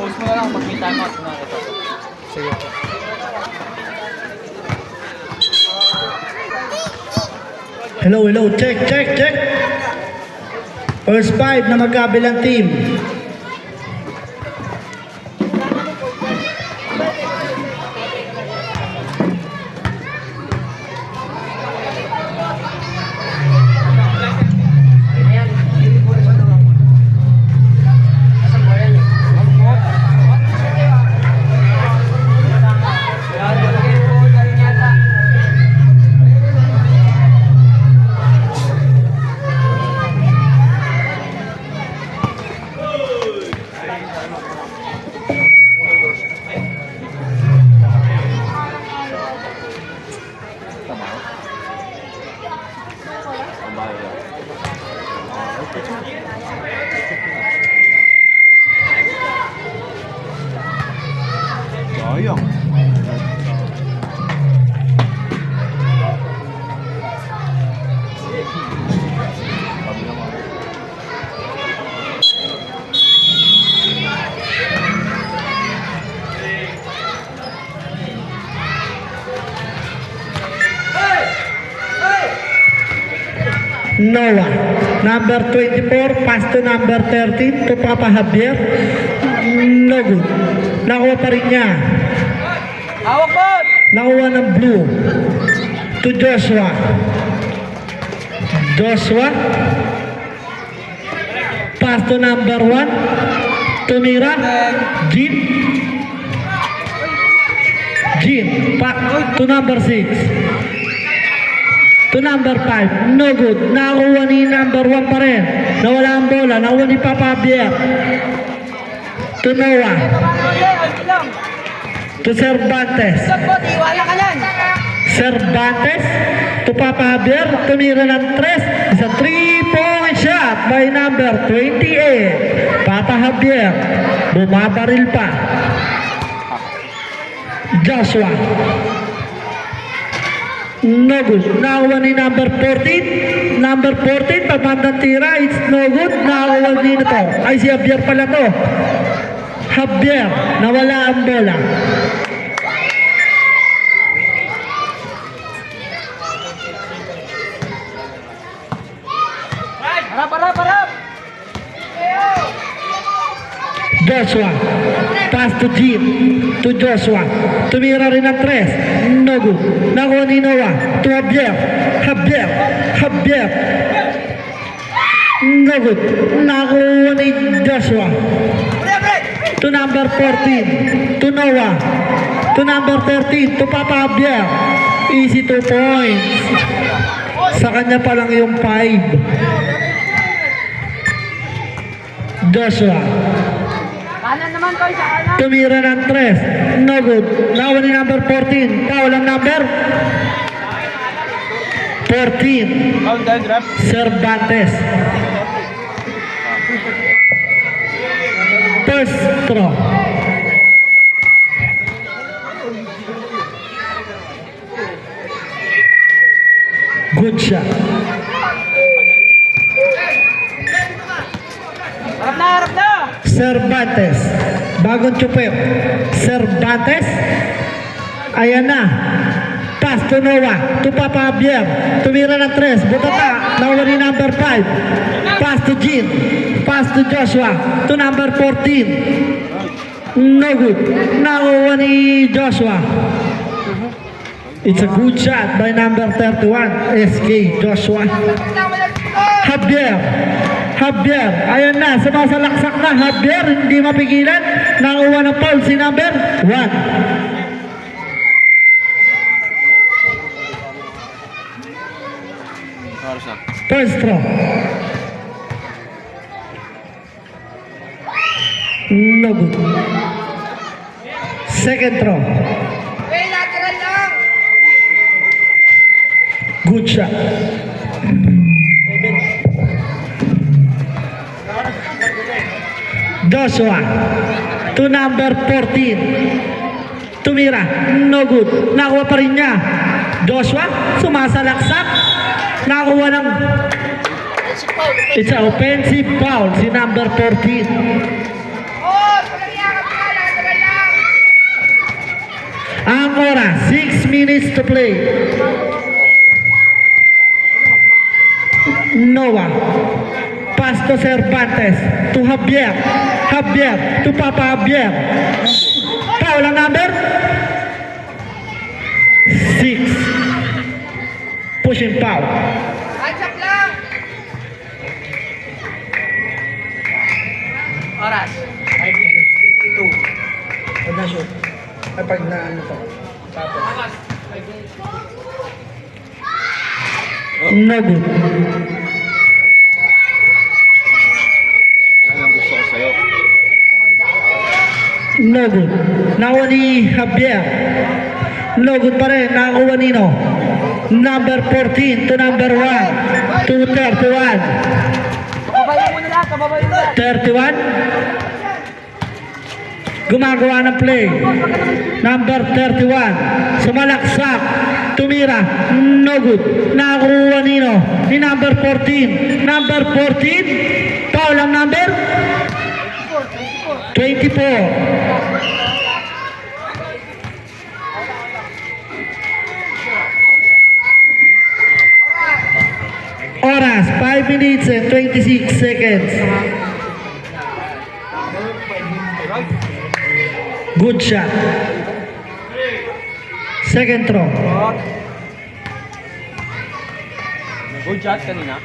Post mo na lang mag-meet time out na ito. Sige. Hello, hello. Check, check, check. First 5 na magkabilang team. Sayang. Noah, number 24, pass to number 13 to Papa Javier. No good. Nakuha pa rin niya. Hawak po! Nakuha ng blue to Joshua. Joshua, pass to number 1 to Mira. Jean. Jean, to number 6. To number 5, no good. Nakuha ni number 1 pa rin. Nawala ang bola. Nakuha ni Papa Javier. To Noah. To Cervantes. Cervantes. To Papa Javier. Tumira ng 3. Isa 3-point shot by number 28. Papa Javier. Bumabaril pa. Joshua. No good. Nakuha ni number 14. Number 14, pabandang tira. It's no good. Nakuha din ito. Ay, si Javier pala to. Javier. Nawala ang bola. Harap! Joshua. Pass to Jim. To Joshua. Tumira rin ng 3. No good. Nakuha ni Noah. To Javier. Javier. No good. Nakuha ni Joshua. To number 14. To Noah. To number 13. To Papa Javier. Easy 2 points. Sa kanya pa lang yung 5. Joshua. Kanan naman ko, sa kanan. Tumira ng 3. No good. Nakuha ni number 14. Foul ang number 14. Foul down, drop. Cervantes. First throw. Good shot. Harap na! Cervantes. Bagong chupet. Cervantes. Ayan na. Pass to Noah. To Papa Javier. Tumira ng 3. Butata. Nakuha ni number 5. Pass to Jean. Pass to Joshua. To number 14. No good. Nakuha ni Joshua. It's a good shot by number 31. SK Joshua. Javier. Ayan na. Sumasalaksak na. Javier. Hindi mapigilan. Nakuha ng foul si number 1. First throw. No good. Second throw. Good shot. Joshua to number 14. Tumira. No good. Nakuha pa rin niya. Joshua sumasalaksak. Nakuha ng it's an offensive foul si number 14. minutes to play. Noah. Pass to Cervantes. To Javier. Javier. To Papa Javier. Foul ang number 6. Pushing foul. Hands up lang. Oras. 5:52. Pag na-shoot. Ay, pag na ano to. Tapos. No good. Yan ang gusto ko sa'yo. No good. Nakuha ni Javier. No good pa rin. Nakakuha nino. Number 14 to number 1 to 31. Babay mo muna lahat. Babay mo lahat. 31. Gumagawa ng play. Number 31. Sumalaksak. Tumira. No good. Nakakuha nino. Ni number 14. Number 14. Foul ang number 24. Oras, 5 minutes and 26 seconds. Good shot. Second throw. Good shot kanina.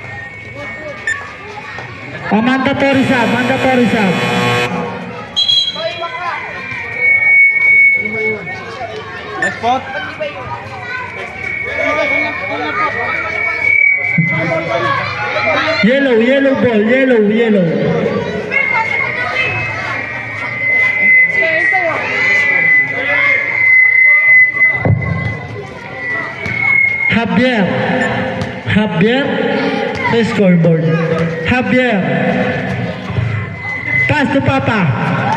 Mandatory sub, mandatory sub. Next spot. Yellow, yellow ball, yellow, yellow. Javier. Javier sa scoreboard. Javier. Pass to Papa.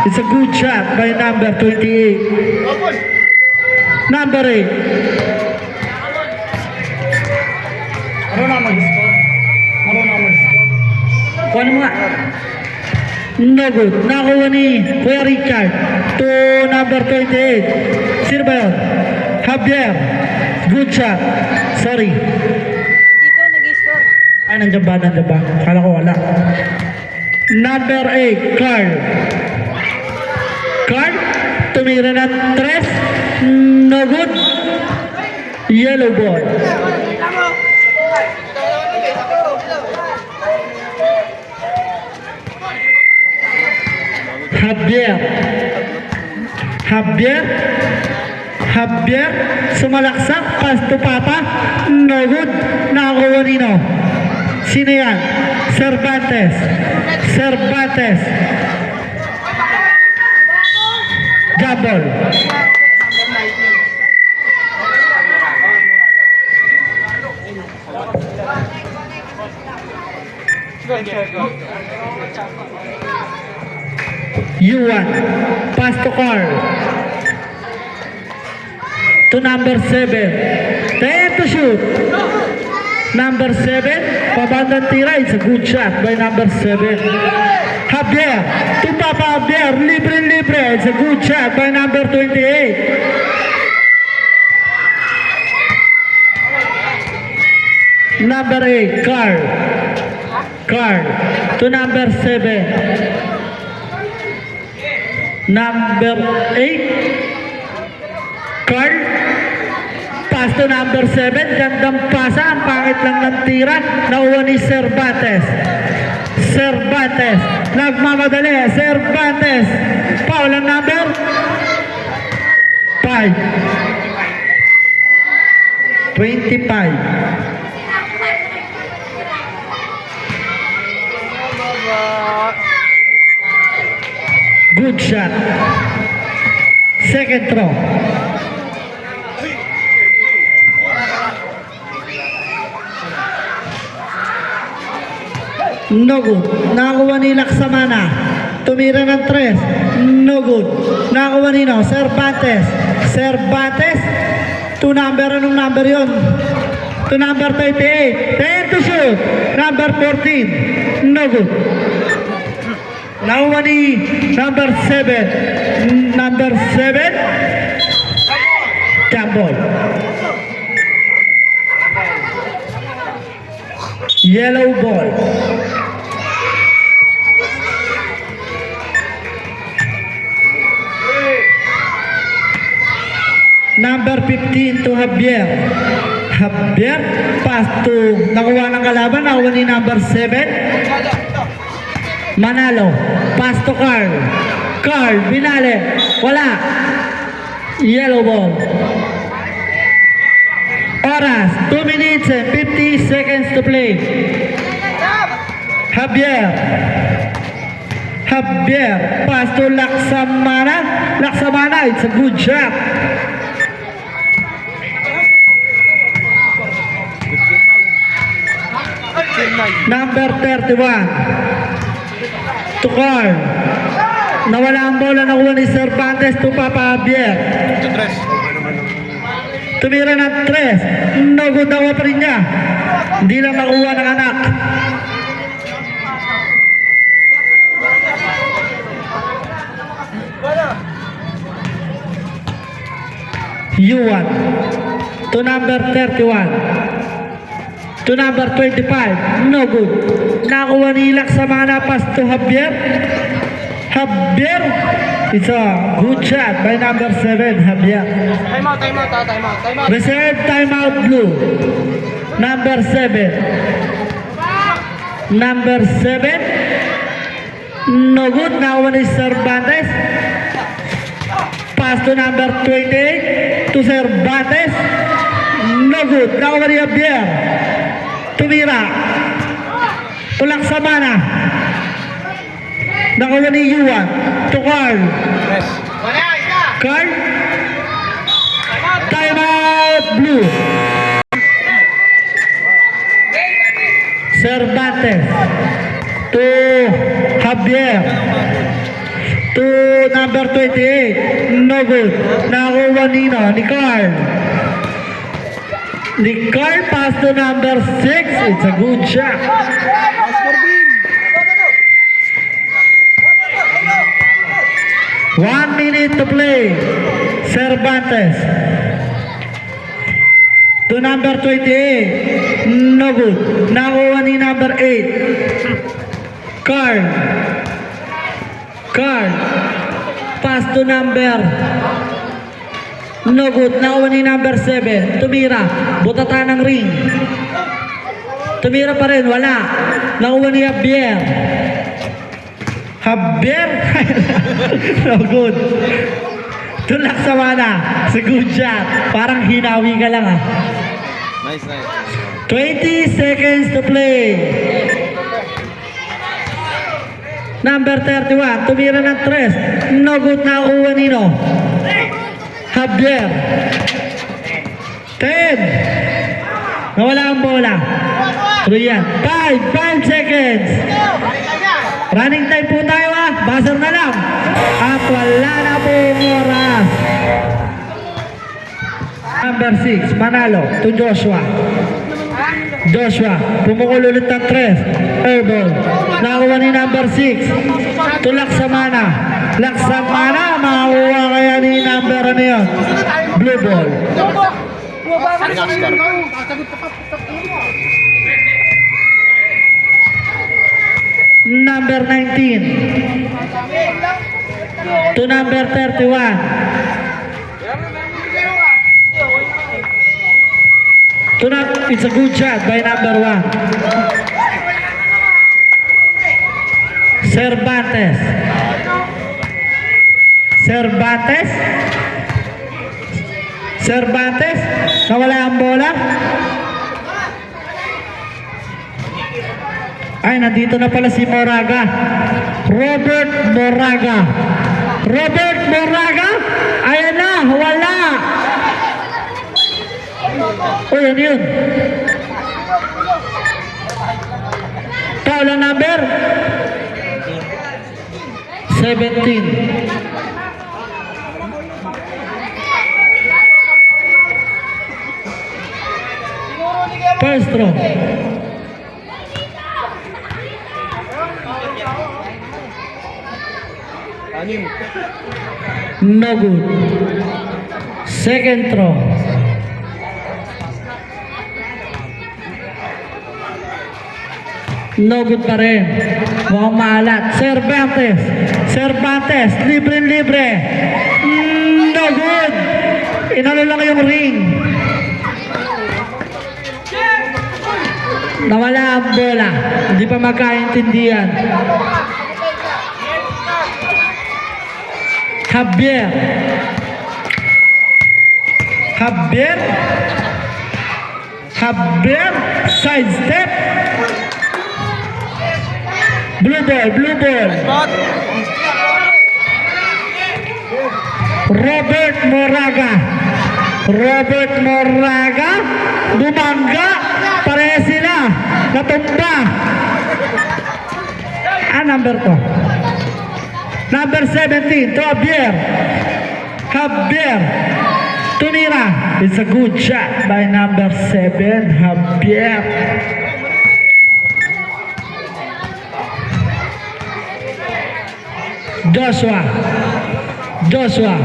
It's a good shot by number 28. Number 8. Ano na mag-score? Ano na mag-score? Kuha mo nga. No good. Nakuha ni Kuya Richard to number 28. Sino ba yun? Javier. Good shot. Sorry. Dito nag-score. Ay, nandiyan ba? Nandiyan ba? Kala ko wala. Number 8, Carl. Carl, tumira ng 3. No good. Yellow ball. Javier. Javier. Javier. Sumalaksak. Pass to Papa. No good. Nakakuha nino. Sino yan? Cervantes. Cervantes. Jabol. Yuan. Pass to Carl. To number 7. 10 to shoot. Number 7. Pabandang tira. It's a good shot by number 7. Javier. To Papa Javier. Libre. It's a good shot by number 28. Number 8. Carl. Carl. To number 7. Number 8. Carl. Pass to number 7. Gandang pasa. Ang pangit lang ng tira. Nauwa ni Cervantes. Cervantes. Nagmamadali. Cervantes. Foul ang number 5. 25. Good shot. Second throw. No good. Nakakuha ni Laksamana. Tumira ng 3. No good. Nakakuha nino. Cervantes. Cervantes. To number. Anong number yun? To number 38. 10 to shoot. Number 14. No good. Nakuha ni number 7. Number 7. Jump ball. Yellow ball. Number 15 to Javier. Javier, pass to, nakuha ng kalaban, nakuha ni number 7. Manalo, pass to Carl. Carl, binale, wala. Yellow ball. Oras, 2 minutes and 50 seconds to play. Javier. Javier, pass to Laksamana. Laksamana, it's a good shot. Number 31 to Carl. Nawala ang bola, nakuha ni Cervantes to Papa Javier. Tumira ng 3. No good, nakuha pa rin niya. Hindi lang nakuha ng anak. Yuan to number 31. To number 25, no good. Nakuha ni Laksamana, pass to Javier. Javier, it's a good shot by number 7, Javier. Time out. Reserve timeout blue. Number 7. Number 7, no good. Nakuha ni Cervantes. Pass to number 28 to Cervantes. No good. Nakuha ni Javier. Tumira. Tulak sa mana. Nakuha ni Yuan. To Carl. Carl. Time out blue. Cervantes. To Javier. To number 28. No good. Nakuha ni Carl. The Carl pass to number 6. It's a good shot. 1 minute to play. Cervantes. To number 28. No good. Nakuha ni number 8. Carl. Carl. Pass to number. No good. Nakuha ni number 7. Tumira. Butata ng ring. Tumira pa rin. Wala. Nakuha ni Javier. Javier. No good. Tulak sa mana. Sa good shot. Parang hinawi ka lang ah. Nice. 20 seconds to play. Number 31. Tumira ng 3. No good. Nakuha ni no. Javier. 10. Nawala ang bola. Tuloy yan. 5 seconds. Running time po tayo ha. Buzzer na lang. At wala na po yung oras. Number 6. Manalo to Joshua. Joshua. Pumukul ulit ng 3. Airball. Nakuha ni number 6. To Laksamana. Laksamana. Makakuha kaya ni number ano yun? Blue ball. Number 19 to number 31. It's a good shot by number 1. Cervantes. Cervantes. Nawala ang bola. Ay, nandito na pala si Moraga. Robert Moraga. Ayan na, wala. O, yan yun. Foul ang number 17. First throw. No good. Second throw. No good pa rin. Mukhang maalat. Cervantes. Cervantes. Libre-libre. No good. Inano lang yung ring. Nawala ang bola. Hindi pa magkaintindihan. Javier. Javier. Javier. Side step. Blue ball, blue ball. Robert Moraga. Robert Moraga. Bumangga. Pareha sila. Natumba. Number to. Number 17. To Javier. Javier. Tumira. It's a good shot by number 7. Javier. Joshua. Joshua.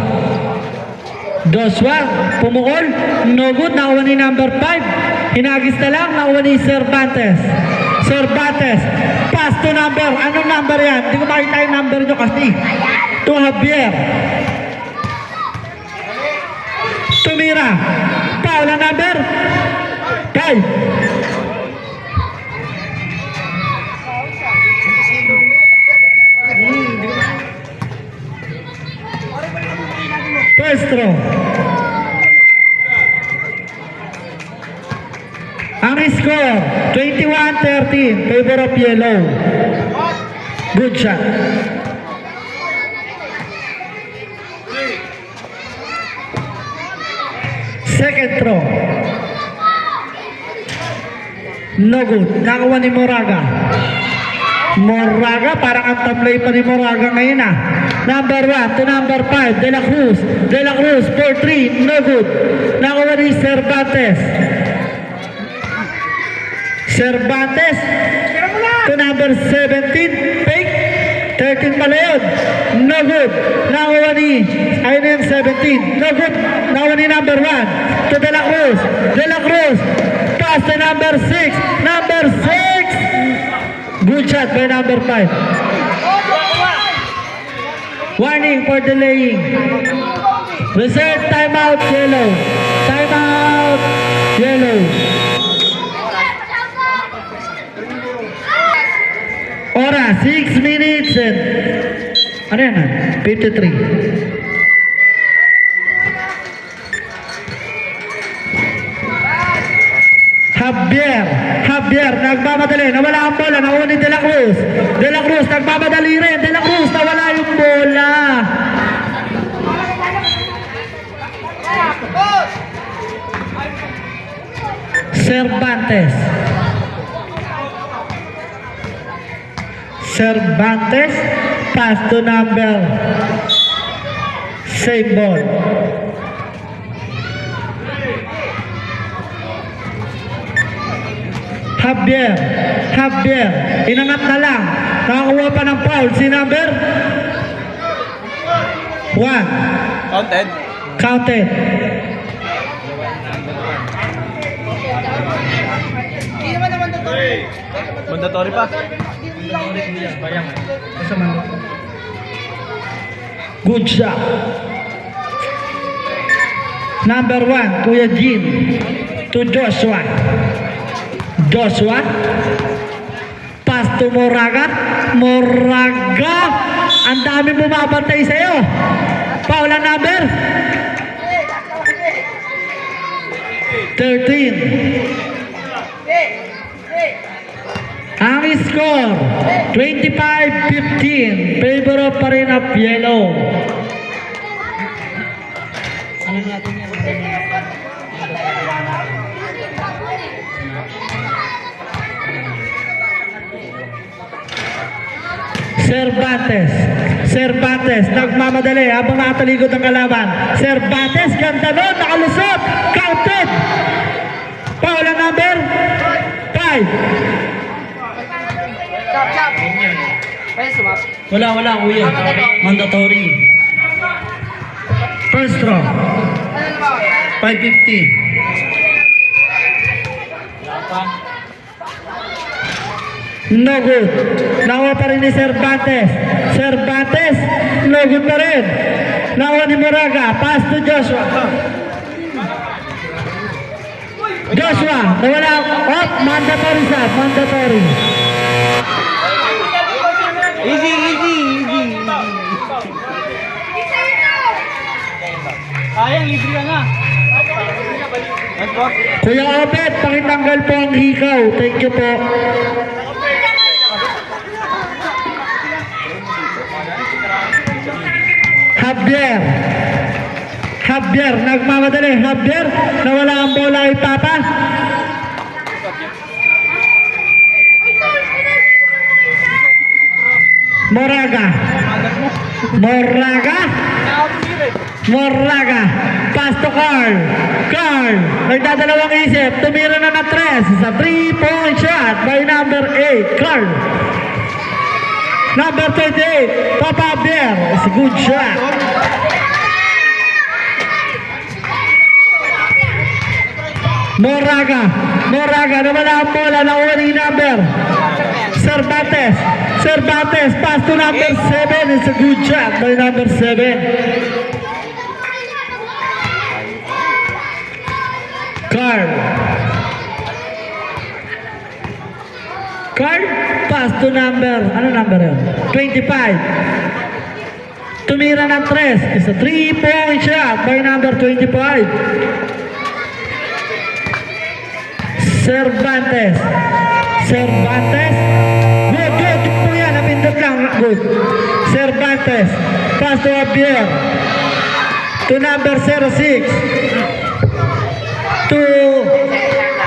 Joshua. Pumukol. No good. Nakuha ni number 5. Hinagis na lang. Nakuha ni Cervantes. Cervantes. Pass to number. Anong number yan? Hindi ko makita yung number nyo kasi. To Javier. Tumira. Paula number 5. Pestro. Ang score 21-13 favor of yellow. Good shot. Second throw. No good. Nakuha ni Moraga. Moraga, parang ang tablay pa ni Moraga ngayon ah. Number 1 to number 5, De La Cruz. De La Cruz, 4-3, no good. Nakuha ni Cervantes. Cervantes to number 17, fake. 13 pala yun. No good. Nakuha ni, ayun na yung 17. No good. Nakuha ni number 1 to De La Cruz. De La Cruz. Pass to number 6. Number 6. Good shot by number 5. Warning for delaying. Reserve timeout yellow. Timeout yellow. Oras 6 minutes and ano yan? 53. Javier, nagmamadali, nawala ang bola, nakuha ni De La Cruz. De La Cruz, nagmamadali rin. De La Cruz, nawala yung bola. Cervantes. Cervantes, pass to number, same ball. Javier, inangat na lang. Nakakuha pa ng foul. Si number 1. Counted. Counted. Mandatory pa. Good shot. Number 1, Kuya Jean. To Joshua. Joshua. Pass to Moraga. Moraga. Ang dami bumabantay sa'yo. Paula number 13. Ang score 25-15. Favor of pa rin of yellow. Ano natin yan? Cervantes, nagmamadali habang nakatalikod ang kalaban. Cervantes, ganda nun, nakalusot, counted. Paula number 5. Wala, kuya. Mandatory. First throw. 550. No good. Nakuha pa rin ni Cervantes. Cervantes, no good pa rin. Nakuha ni Moraga. Pass to Joshua. Joshua, nawala. Oh, mandatory sa. Mandatory. Easy, easy, easy. Sayang, libre ka nga. Kuya Obet, pakitanggal po ang hikaw. Thank you po. Javier. Javier, nagmamadali. Javier, nawala ang bola kay Papa. Moraga. Moraga. Moraga. Pass to Carl. Carl. Nagdadalawang isip. Tumira na ng 3 sa 3-point shot by number 8. Carl. Number 28. Papa Abdiel. It's a good shot. Moraga. Moraga. Nawala ang bola. Nakuha ni number. Cervantes. Cervantes. Pass to number 7. It's a good shot by number 7. Carl. Carl, pass to number, ano number yun? 25. Tumira ng 3. It's a 3-point shot by number 25. Cervantes. Cervantes. Good, good. Good po yan. Napindot lang. Good. Cervantes. Pass to Javier. To number 06. To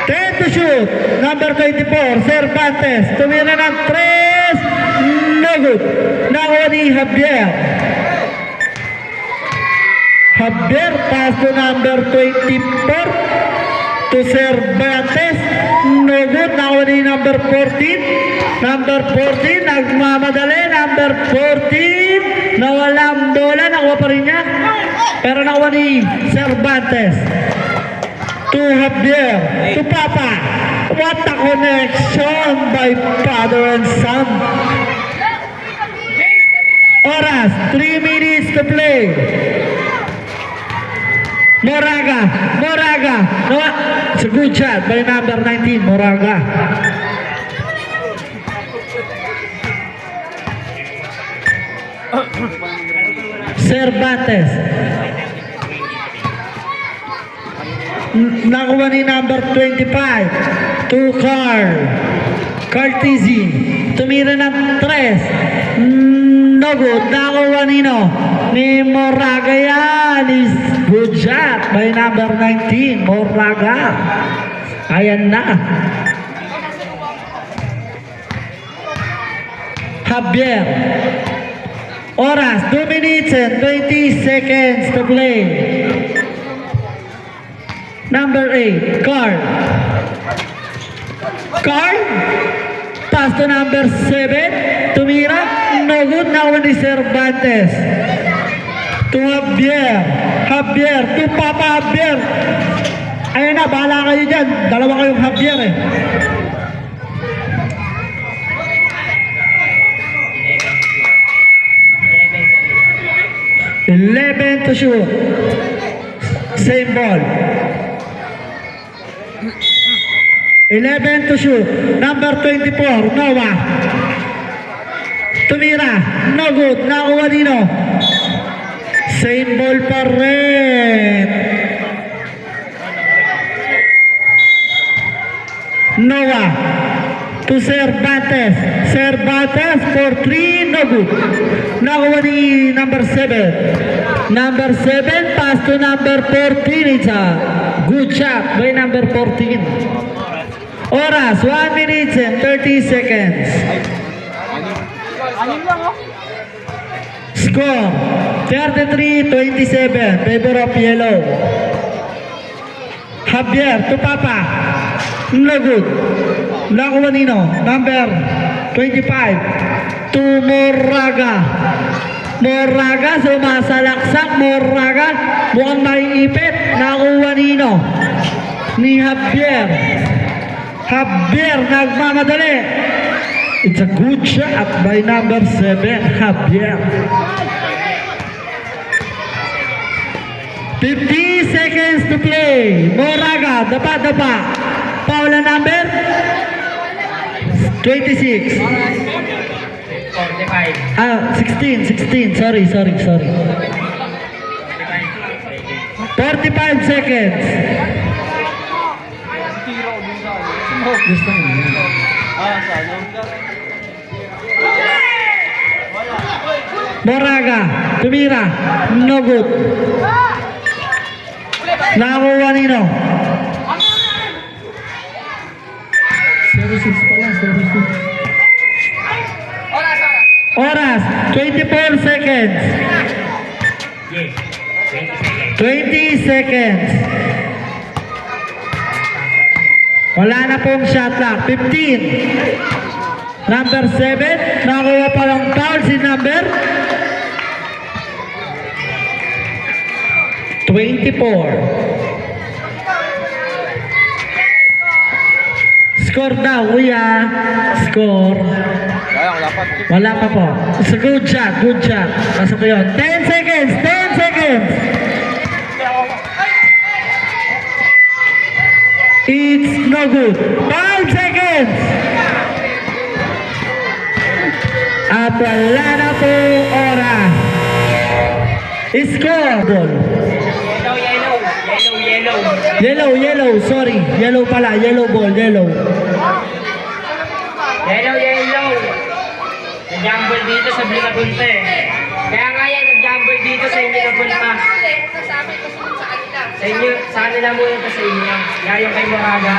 10 to shoot. Number 24, Cervantes. Tumira ng 3. No good. Nakuha ni Javier. Javier, pass to number 24. To Cervantes. No good. Nakuha ni number 14. Number 14, nagmamadali. Number 14. Nawala ang bola. Nakuha pa rin niya. Pero nakuha ni Cervantes. To Javier, to Papa. What a connection by father and son. Oras, 3 minutes to play. Moraga, Moraga. No, it's a good shot by number 19, Moraga. Cervantes. Nakuha ni number 25 to Carl. Carl Tizzy. Tumira ng 3. No good. Nakuha ni Moraga yan. Is good shot by number 19. Moraga. Ayan na. Javier. Oras, 2 minutes and 20 seconds to play. Number 8, Carl. Carl. Pass to number 7. Tumira. No good. Nakuha ni Cervantes. To Javier. Javier. To Papa Javier. Ayun na, bahala kayo dyan. Dalawa kayong Javier eh. Eleven to shoot. Same ball. 11 to shoot. Number 24, Noah. Tumira. No good. Nakuha nino. Same ball pa rin. Noah. To Cervantes. Cervantes for 3. No good. Nakuha ni number 7. Number 7 pass to number 14. It's a good shot by number 14. Oras, 1 minute and 30 seconds. Score, 33-27, favor of yellow. Javier to Papa. No good. Nakuha nino, number 25. To Moraga. Moraga, sumasalaksak. Moraga, mukhang maiipit. Nakuha nino. Ni Javier. Javier, nagmamadali. It's a good shot by number 7, Javier. 15 seconds to play. Moraga, dapa. Paula number 26. 45. 16. Sorry. 45 seconds. Gusto mo yan. Salo. Moraga, tumira. No good. Nakakuha nino. 06 pala, 06. Oras, 24 seconds. 20 seconds. Wala na pong shot clock. 15. Number 7. Nakakuha pa lang foul si number 24. Score daw, kuya. Score. Wala pa po. It's a good shot. Pasok ko yun. 10 seconds. It's no good. 5 seconds. At wala na po oras. Score. Yellow. Sorry. Yellow pala. Yellow ball. Yellow. Nag-jumble dito sa Blinabunta eh. Kaya nga yan, nag-jumble dito sa inyo na punta. Sa kanila muna ito sa inyo. Yan yung kay Moraga.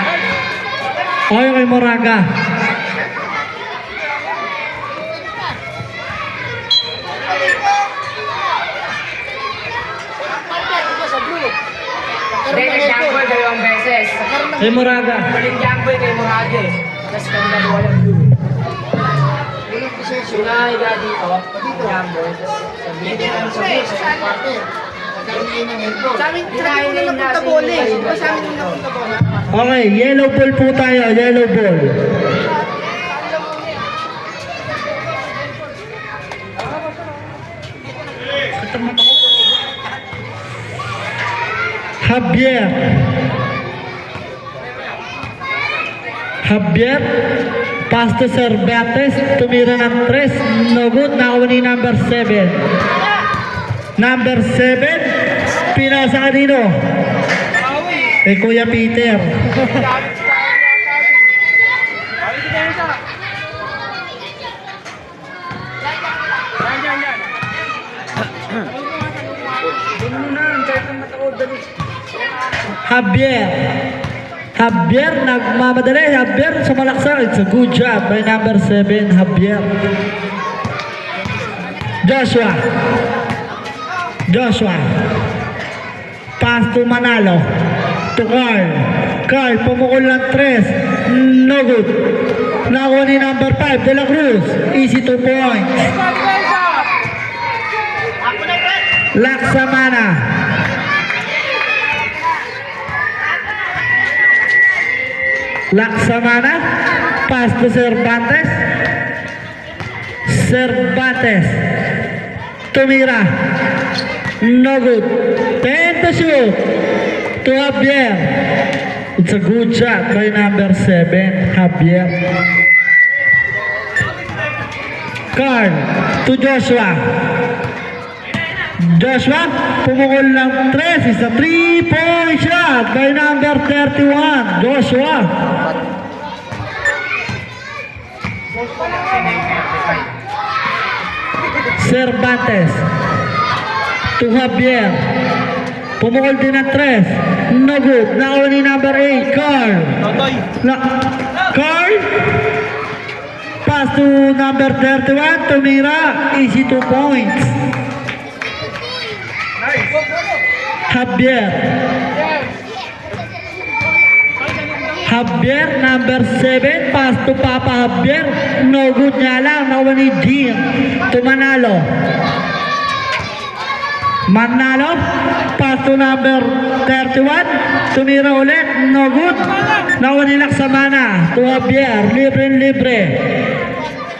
Okay kay Moraga. Hindi, nag-jumble 2 beses. Kay Moraga. Huling jumble kay Moraga eh. Tapos kanila mo walang blue. Sinahiga dito, jumble. Sabihin naman sa blue, sa parte. Sa amin, sabi ko na napunta bola eh. Di ba sa amin yung napunta bola? Okay, yellow ball po tayo. Yellow ball. Javier. Pass to Cervantes. Tumira ng 3. No good. Nakuha ni number 7. Number 7. Pinasa kanino? Kuya Peter. Javier, nagmamadali. Javier, sumalaksak. It's a good job by number 7, Javier. Joshua. Pass to Manalo. To Carl, pumukol ng 3. No good. Nakuha ni number 5, De La Cruz. Easy 2 points. Laksamana. Pass to Cervantes. Tumira. No good. 10 to shoot. To Javier. It's a good shot by number 7, Javier. Carl to Joshua. Pumukol ng 3. It's a 3-point shot by number 31, Joshua. Cervantes to Javier. Pumukol din ng 3. No good. Nakuha ni number 8, Carl. Carl. Pass to number 31, Tumira. Easy 2 points. Javier, number 7, pass to Papa Javier. No good nga lang. Nakuha ni Jim. To Manalo. Pass to number 31. Tumira ulit. No good. Nakuha ni Laksamana. To Javier. Libre.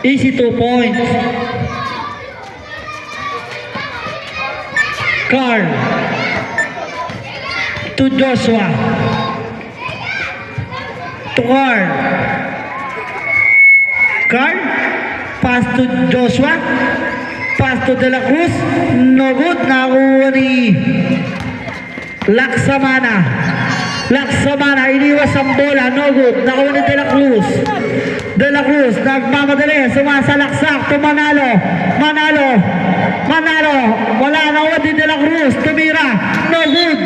Easy 2 points. Carl to Joshua. To Carl. Carl. Pass to Joshua. Pass to De La Cruz. No good. Nakuha ni Laksamana. Laksamana. Iniwas ang bola. No good. Nakuha ni De La Cruz. De La Cruz. Nagmamadali. Sumasalaksak. To Manalo. Manalo. Manalo. Wala na ni De La Cruz. Tumira. No good.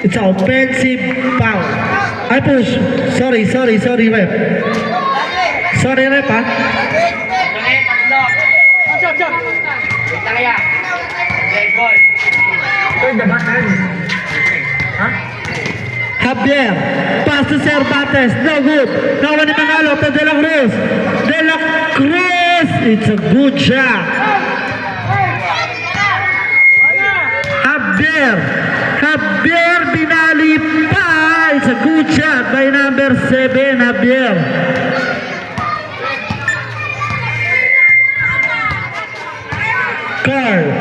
It's an offensive foul. Ay push. Sorry, ref. Sorry, ref, ha? Okay, tatlo. Wait lang kaya. Okay, ball. Javier. Pass to Cervantes. No good. Nakuha ni Manalo to De La Cruz. De La Cruz. It's a good shot. Javier binali pa. It's a good shot by number 7, Javier. Carl.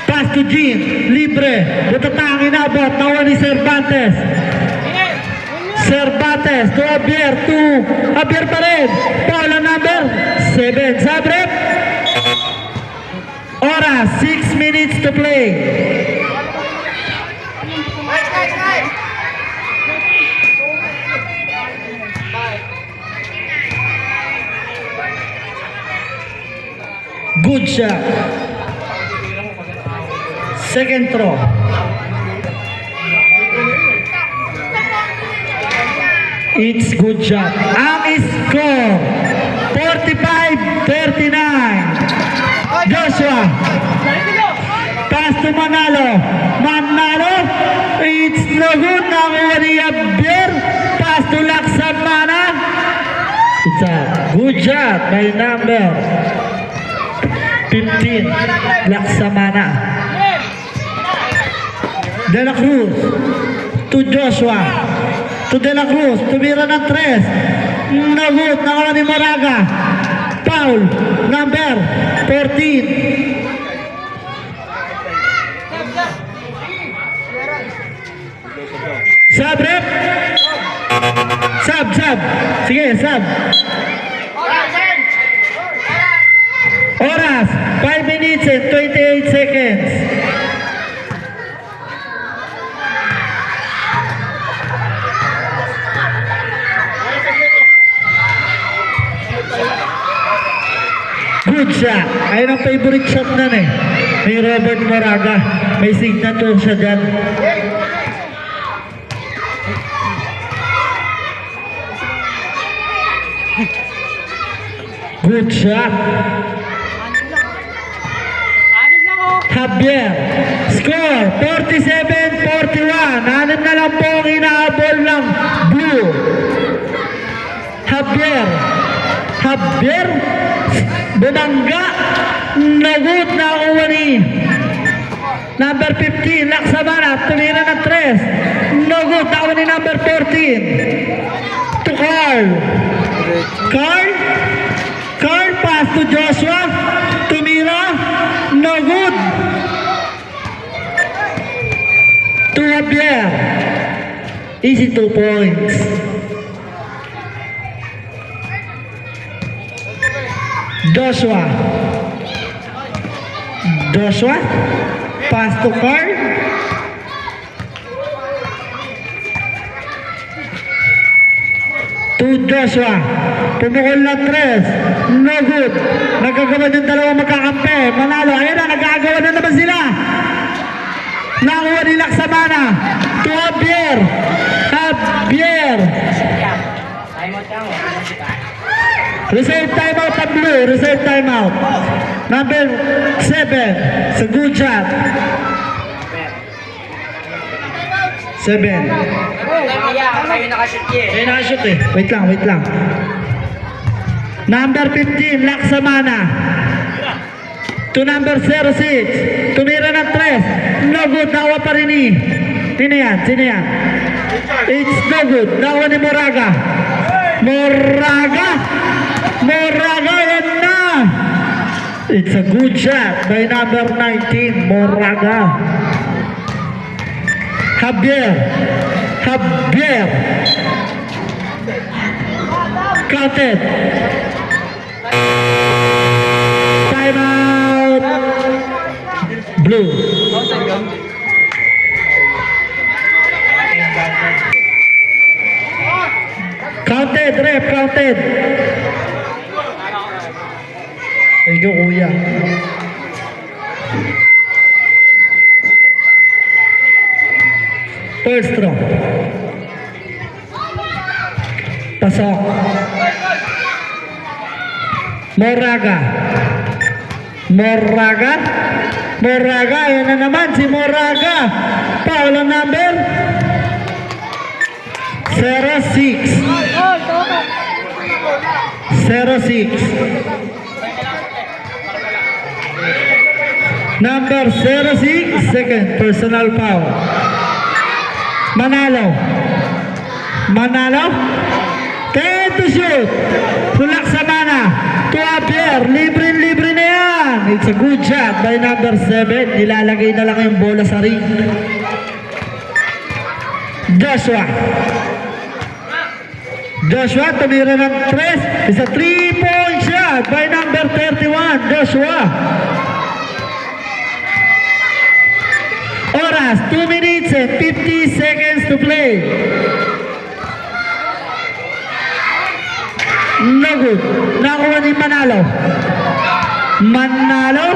Pass to Jean. Libre. Butatang inabot. Nakuha ni Cervantes. Cervantes to Javier. Javier pa rin. Foul ang number 7. Sabrep. Oras. 6 minutes to play. Good shot. Second throw. It's good shot. Ang score 45-39. Joshua. Pass to Manalo. Manalo. It's no good. Nakuha ni Javier. Pass to Laksamana. It's a good shot by number 15. Laksamana. De La Cruz to Joshua. To De La Cruz. Tumira ng 3. No good. Nakuha ni Moraga. Foul. Number 14. Sub, rep. Sub. Sige, sub. Oras. 5 minutes and 28 seconds. Good shot. Ayun ang favorite shot na eh. May Robert Moraga. May signature siya dyan. Good shot. Javier. Score 47-41. Anim na lang po ang inaabol ng blue. Javier. Bumangga. Nagut na kuha ni number 15. Laksamana. Tumira ng 3. Nagut na kuha ni number 14. To Carl. Carl pass to Joshua. Tumira. No good. To Javier. Easy 2 points. Joshua. Pass to Carl. To Joshua. Pumukol na 3. No good. Nagagawa yung dalawang magkakampi. Manalo. Ayan na. Nagagawa na naman sila. Nakuha ni Laksamana. To Javier. Reserve timeout ang blue. Reserve timeout. Number 7. Sa good shot. 7. Kayo nakashoot eh. Kaya nakashoot eh. Wait lang. Number 15, Laksamana. To number 06. Tumira ng 3. No good. Nakuha pa rin ni Sino yan? Sino yan? It's no good. Nakuha ni Moraga. Moraga! Moraga, yan na! It's a good shot by number 19, Moraga. Javier. Javier. Counted. Time out. Blue. Counted, ref, counted. Thank you, kuya. First throw. Pasok. Moraga. Moraga. Moraga. Yan na naman si Moraga. Foul ang number 06. 06. Number 06, second personal foul. Manalo. Manalo. 10 to shoot. Tulak sa mana. To Javier. Libre na yan. It's a good shot by number 7. Nilalagay na lang yung bola sa ring. Joshua. Joshua tumira ng 3. It's a 3-point shot by number 31. Joshua. Oras, 2 minutes and 50 seconds to play. No good. Nakuha ni Manalo. Manalo.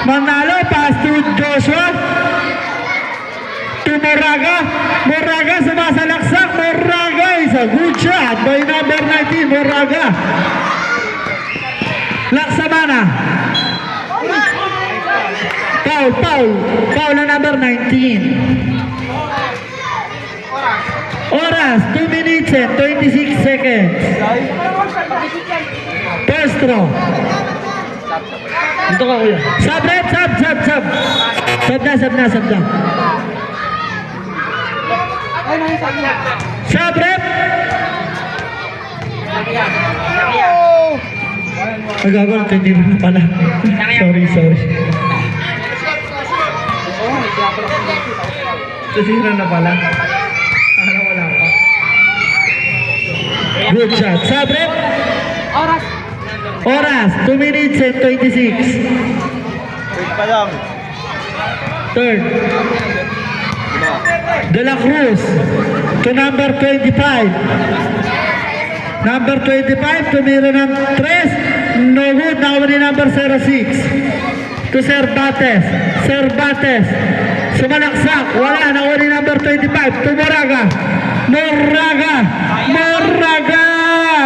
Manalo, pass to Joshua. To Moraga. Moraga sumasalaksak. Moraga is a good shot by number 19. Moraga. Laksamana. Foul, foul. Foul na number 19. Oras, 2 minutes and 26 seconds. First throw. Ito ka, kuya. Sub, rep, sub. Sub na. Sub, rep. Nagagawa, hindi rin pala. Sorry. Sisira na pala. Wala pa. Good shot. Sub, rep. Oras, 2 minutes and 26. Third. De La Cruz to number 25. Number 25, tumira ng 3. No good. Nakuha ni number 06. To Cervantes. Cervantes. Sumalaksak. Wala. Nakuha ni number 25. To Moraga. Moraga. Moraga.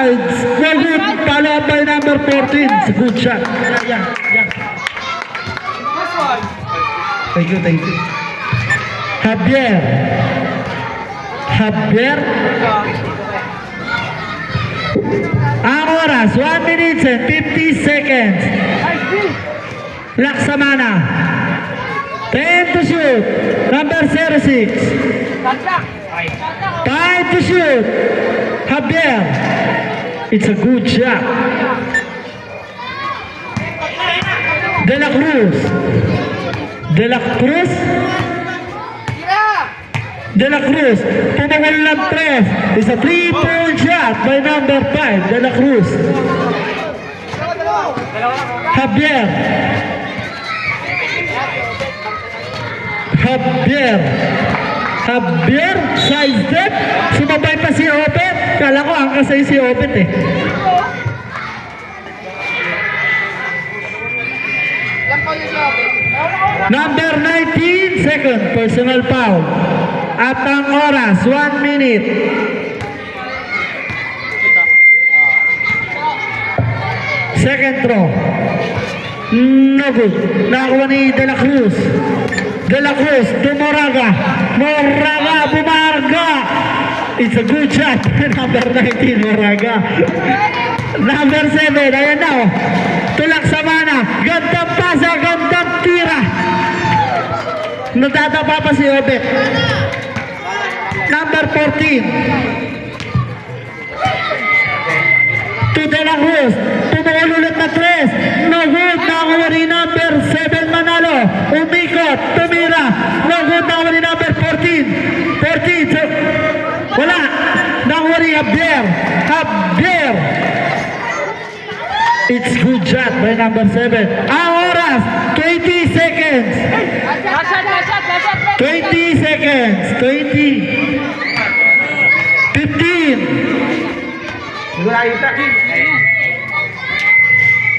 It's no good. Follow up by number 14. It's a good shot. Yeah. Thank you. Javier. Ang oras, 1 minute and 50 seconds. Laksamana. 10 to shoot. Number 06. 5 to shoot. Javier. It's a good shot. De La Cruz. Pumawal ng 3. It's a 3-point shot by number 5, De La Cruz. Javier. Side step. Sumabay pa si Opet. Kala ko ang kasay si Opet eh. Number 19, second personal foul. At ang oras, 1 minute. Second throw. No good. Nakakuha ni De La Cruz. De La Cruz to Moraga. Moraga, bumarga. It's a good shot. Number 19, Moraga. Number 7, ayan na oh. Tulak sa mana. Gandang pasa, gandang tira. Nadadapa pa si Obet. Number 14. To De La Cruz. Tumukol ulit na 3. No good. Nakuha ni number 7 Manalo. Umikot. Tumira. No good. Nakuha ni number 14. 14. So, wala. Nakuha ni Javier. Javier. It's good shot by number 7. Ang oras. 20 seconds. 20 seconds. 20. 15.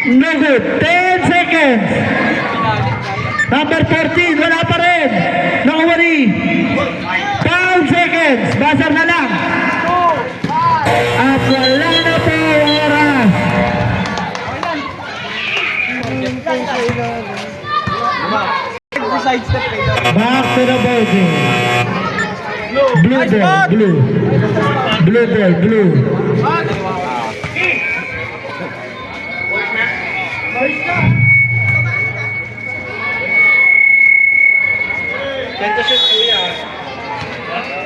No good. 10 seconds. Number 14. Wala pa rin. Nakuha ni 5 seconds. Basar na lang. At wala na po oras. Back to the ball game. Blue ball, blue. Blue ball, blue. Tento shoot kuya.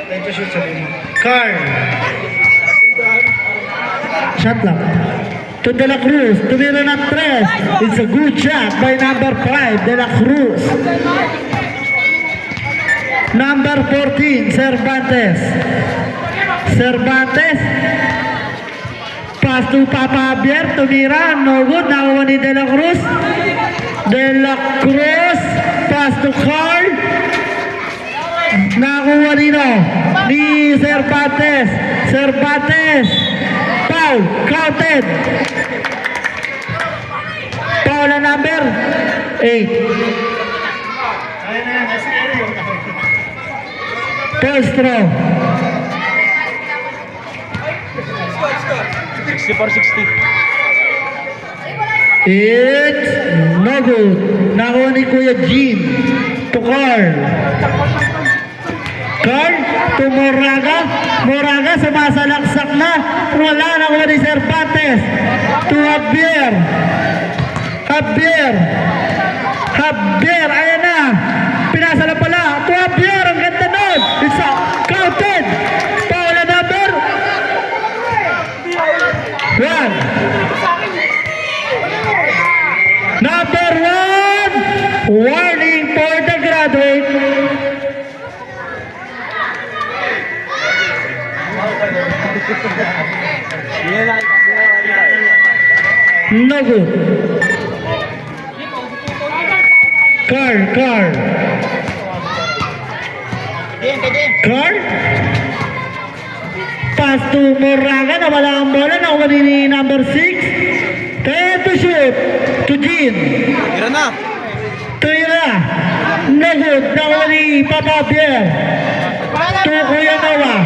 Tento shoot sabihin mo. Carl. Shot lang. To De La Cruz. Tumira ng 3. It's a good shot by number 5, De La Cruz. Number 14, Cervantes. Cervantes. Pass to Papa Javier. Tumira. No good. Nakuha ni De La Cruz. De La Cruz. Pass to Carl. Nakuha ni Cervantes. Cervantes. Foul. Counted. Foul na number 8. Ayun na yan. Nasa area. First throw. 64-60. It's no good. Nakuha ni Kuya Jean. To Carl. Carl to Moraga. Moraga sumasalaksak na. Wala na kuha ni Cervantes. To Javier. Javier. Javier. Ayan na. Pinasa na pala. To Javier. Ang ganda nun. It's a counted. Foul na number 1. Number 1. Warning for the graduate. No good. Carl. Carl. Pass to Moraga. Nawala ang bola. Nakuha ni number 6. 10 to shoot. To Jean. Tira na. Tira. No good. Nakuha ni Papa Javier. To Kuya Noah.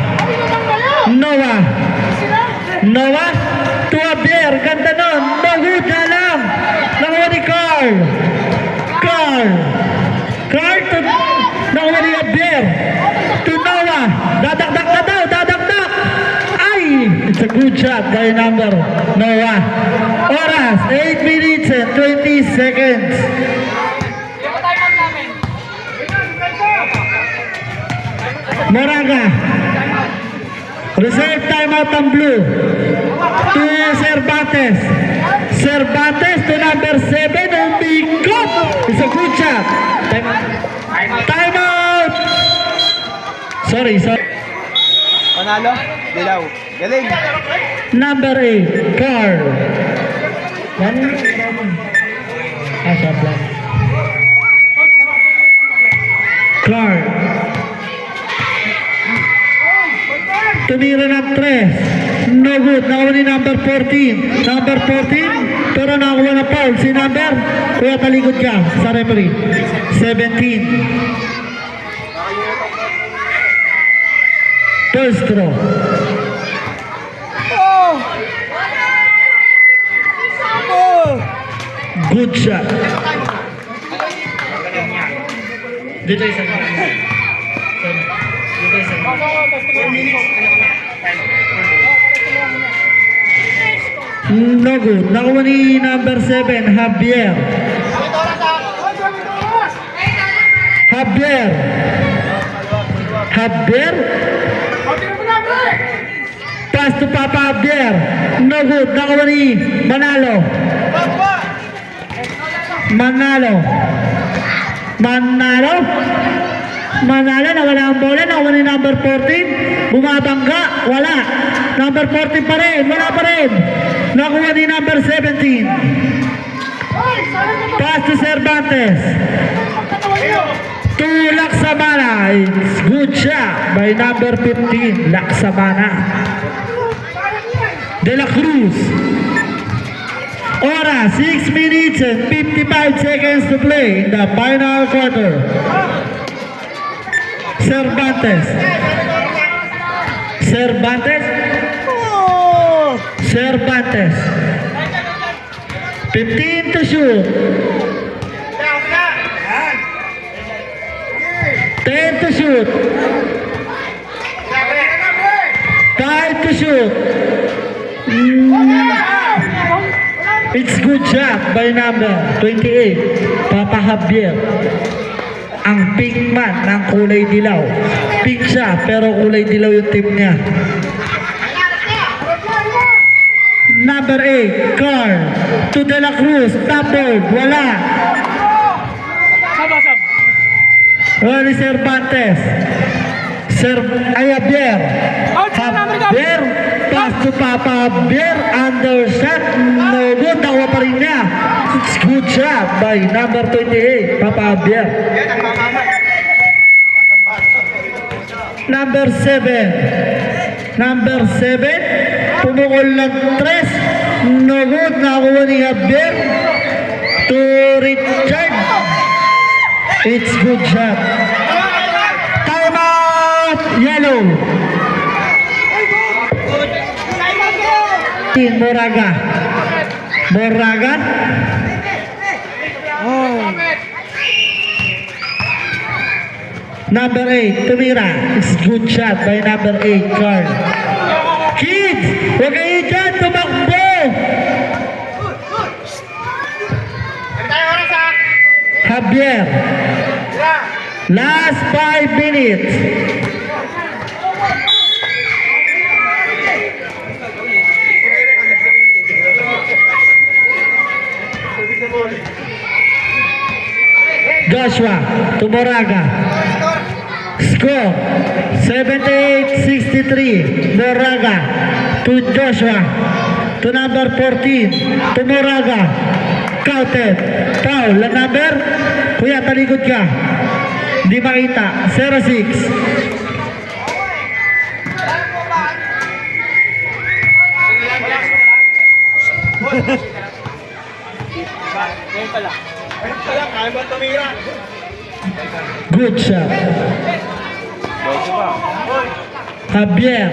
Noah. To Javier. Ganda nun. No good na lang. Nakuha ni Carl. Carl to nakuha ni Javier. To Noah. Dadakdak na daw. Dadakdak. Ay! It's a good shot by number Noah. Oras. 8 minutes and 20 seconds. Moraga. Reserve timeout ang blue. To Cervantes. Cervantes to number 7. Umikot. It's a good shot. Timeout. Sorry. Panalo. Dilaw. Galing. Number 8. Carl. Shot lang. Carl. Tumira ng 3. No good. Nakuha ni number 14. Number 14. Pero nakuha na foul. Si number. Kuya talikod ka sa referee. 17. First throw. Good shot. Dito isa. No good. Nakuha ni number 7, Javier. Javier. Javier. Pass to Papa Javier. No good. Nakuha ni Manalo. Manalo. Manalo. Manalo, nawala ang bola. Nakuha ni number 14. Bumabangga. Wala. Number 14 pa rin. Wala pa rin. Nakuha ni number 17. Pass to Cervantes. To Laksamana. It's good shot by number 15. Laksamana. De La Cruz. Ora, 6 minutes and 55 seconds to play in the final quarter. Cervantes. Cervantes. Cervantes. 15 to shoot. 10 to shoot. 5 to shoot. It's good shot by number 28, Papa Javier. Ang pink man ng kulay dilaw. Pink siya pero kulay dilaw yung team niya. Number 8, Carl. To De La Cruz. Top board. Wala. Wala ni Cervantes. Javier. Javier. Pass to Papa Javier. Undershot. No good. Nakuha pa rin niya. It's good shot by number 28, Papa Javier. Number 7. Number 7. Pumukol ng 3. No good. Nakuha ni Javier. To Richard. It's good shot. Time out. Yellow. Moraga. Moraga. Number 8, tumira. It's good shot by number 8, Carl. Kids, huwag kayo dyan, tumakbo. Javier. Last 5 minutes. Joshua to Moraga. Score 78-63. Moraga to Joshua. To number 14. To Moraga. Counted. Foul. La number. Kuya, talikod ka. Hindi makita. 06. Good shot. Javier.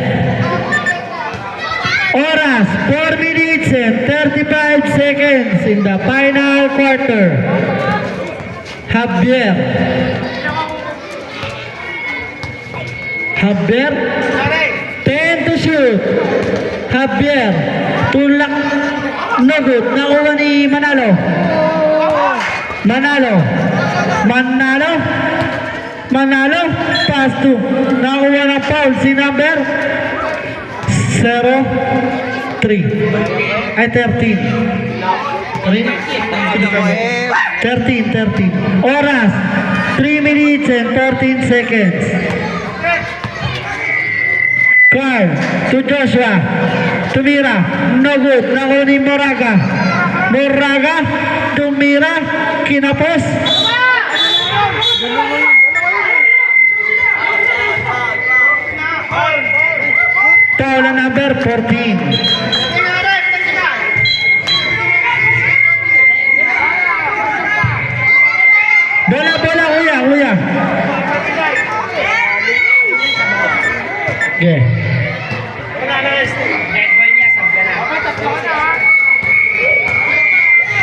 Oras 4 minutes and 35 seconds in the final quarter. Javier. Javier. 10 to shoot. Javier. Tulak. No good. Nakuha ni Manalo. Manalo. Manalo. Manalo. Pass to. Nakuha ng foul si number 0-3. Ay, 13. 13. Oras. 3 minutes and 14 seconds. Carl to Joshua. Tumira. No good. Nakuha ni Moraga. Moraga. Tumira. Kinapos. Foul number 14. Bola kuya. Okay.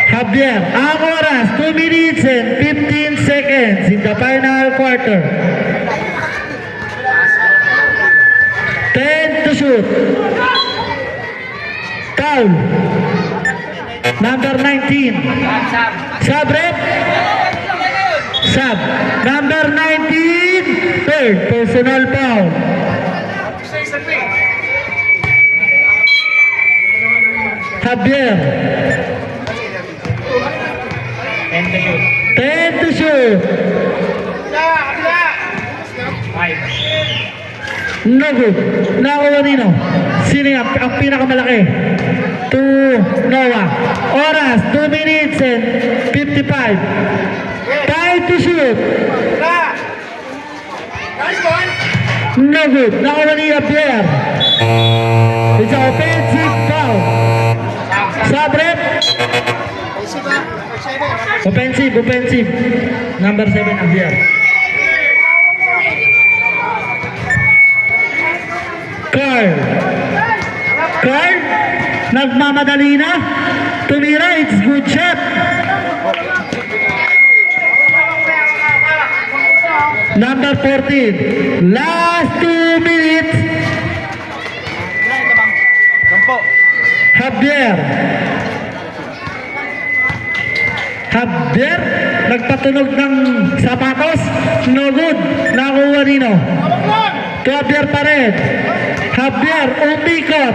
Javier, ang oras 2 minutes and 15 seconds in the final quarter. 10 to shoot. Foul. Number 19. Sabrep. Sub. Number 19, third personal foul. Isa-isa pa eh. Javier, 10 to shoot. 10 to shoot. 5. No good. Nakuha nino. Sino yung ang pinakamalaki? To Noah. Oras, 2 minutes and 55. Time to shoot. No good. Nakuha ni Javier. It's an offensive foul. Sabrep. Offensive. Number 7, Javier. Carl, nagmamadali na. Tumira, it's good shot. Number 14, last 2 minutes. Javier, nagpatunog ng sapatos. No good. Nakuha nino. Javier pa rin. Javier, umikot.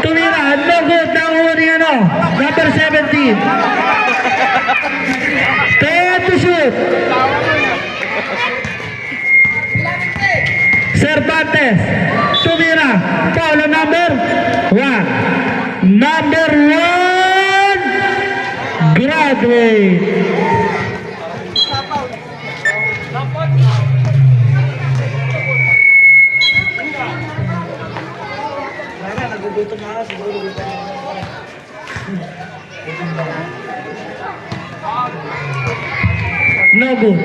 Tumira, no good. Nakuha ni ano. Number 17. 10 to shoot. Cervantes. Tumira. Foul number 1. Number 1. Graduate. No good.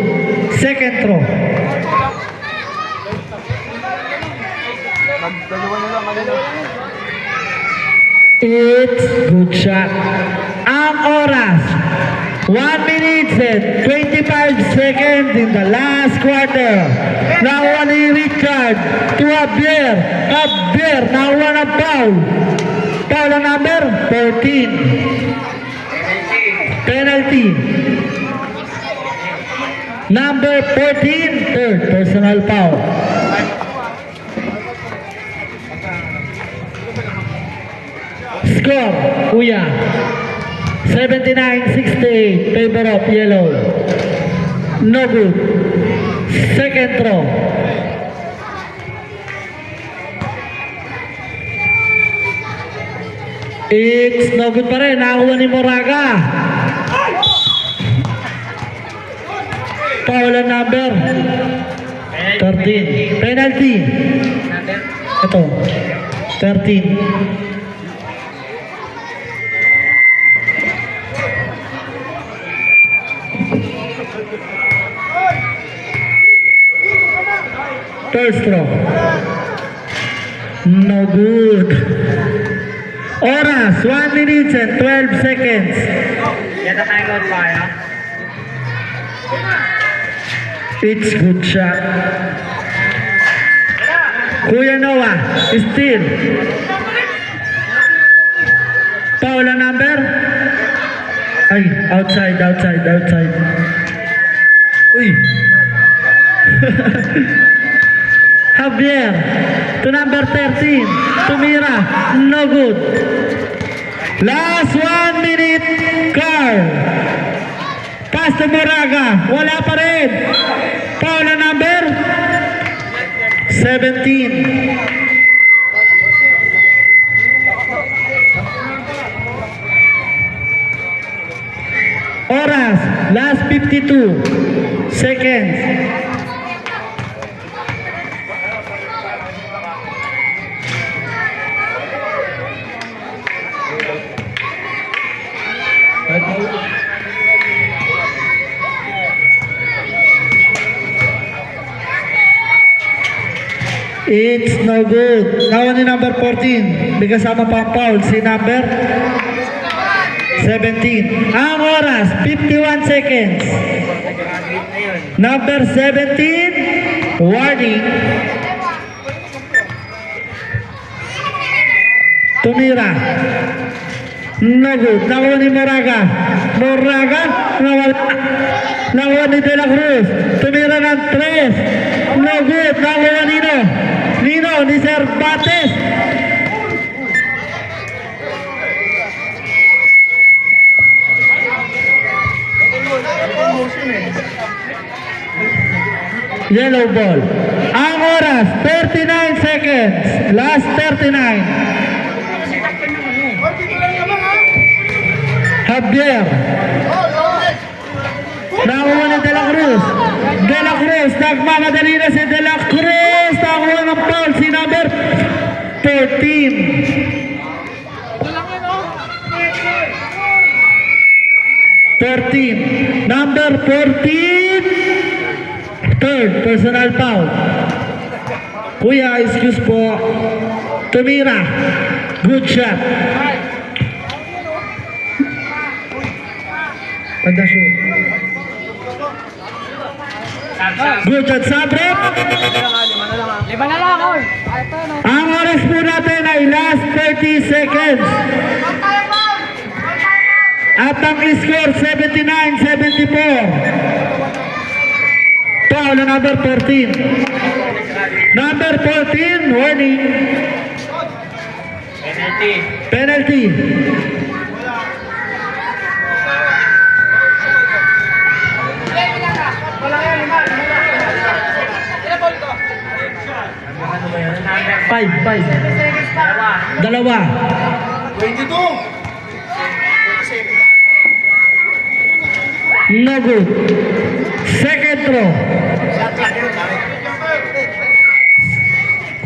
Second throw. It's good shot. Ang oras, 1 minute and 25 seconds in the last quarter. Nakuha ni Richard to Javier. Javier, nakuha na foul. Foul na number 14. Penalty. Number 14, third personal foul. Score, Kuya. 79-68, favor of yellow. No good. Second throw. It's no good pa rin. Nakakuha ni Moraga. Foul ang number 13. Penalty. Ito. 13. First throw. No good. Oras, 1 minute and 12 seconds. Get a timeout pa, ha? It's good shot. Kuya Noah, still. Foul ang number? Ay, outside. Uy. Javier to number 13. Tumira. No good. Last 1 minute. Carl. Pass to Moraga. Wala pa rin. Foul na number 17. Oras. Last 52 seconds. It's no good. Nawa ni number 14. May kasama pa ang foul. Si number 17. Ang oras, 51 seconds. Number 17, warning. Tumira. No good. Nakuha ni Moraga. Moraga, nawala. Nakuha ni De La Cruz. Tumira ng 3. No good. Nakuha Nino. Nino ni Cervantes. Yellow ball. Ang oras, 39 seconds. Last 39. Javier. Nakuha ni De La Cruz. De La Cruz. Nagmamadali na si De La Cruz. Nakuha ng foul si number 14. 13. Number 14. Third personal foul. Kuya, excuse po. Tumira. Good shot. Pagda shoot. Good shot. Sabrep. Lima na lang ako. Ang oras po natin ay last 30 seconds. At ang score 79-74. Foul na number 14. Number 14, warning. Penalty. Penalty. Five. Dalawa. 22. No good. Second throw.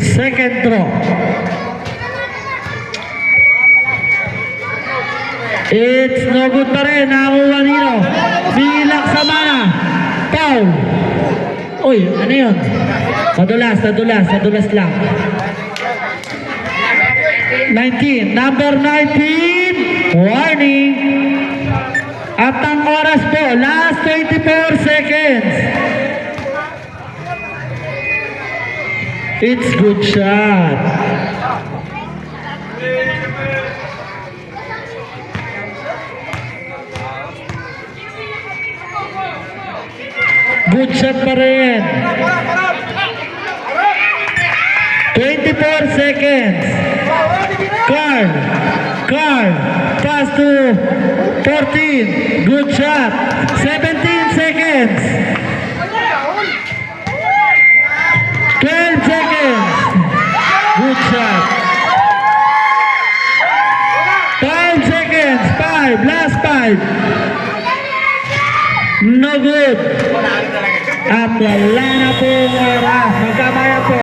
Second throw. It's no good pa rin. Nakakuha Nino. Bilak sa mana. Foul. Uy, ano yun? Nadulas lang. 19. Number 19. Warning. At ang oras po, last 24 seconds. It's good shot. Good shot pa rin. 24 seconds. Carl. Pass to 14. Good shot. 17 seconds. 12 seconds. Good shot. 5 seconds. 5. Last 5. No good. At wala na pong oras. Magkamaya po.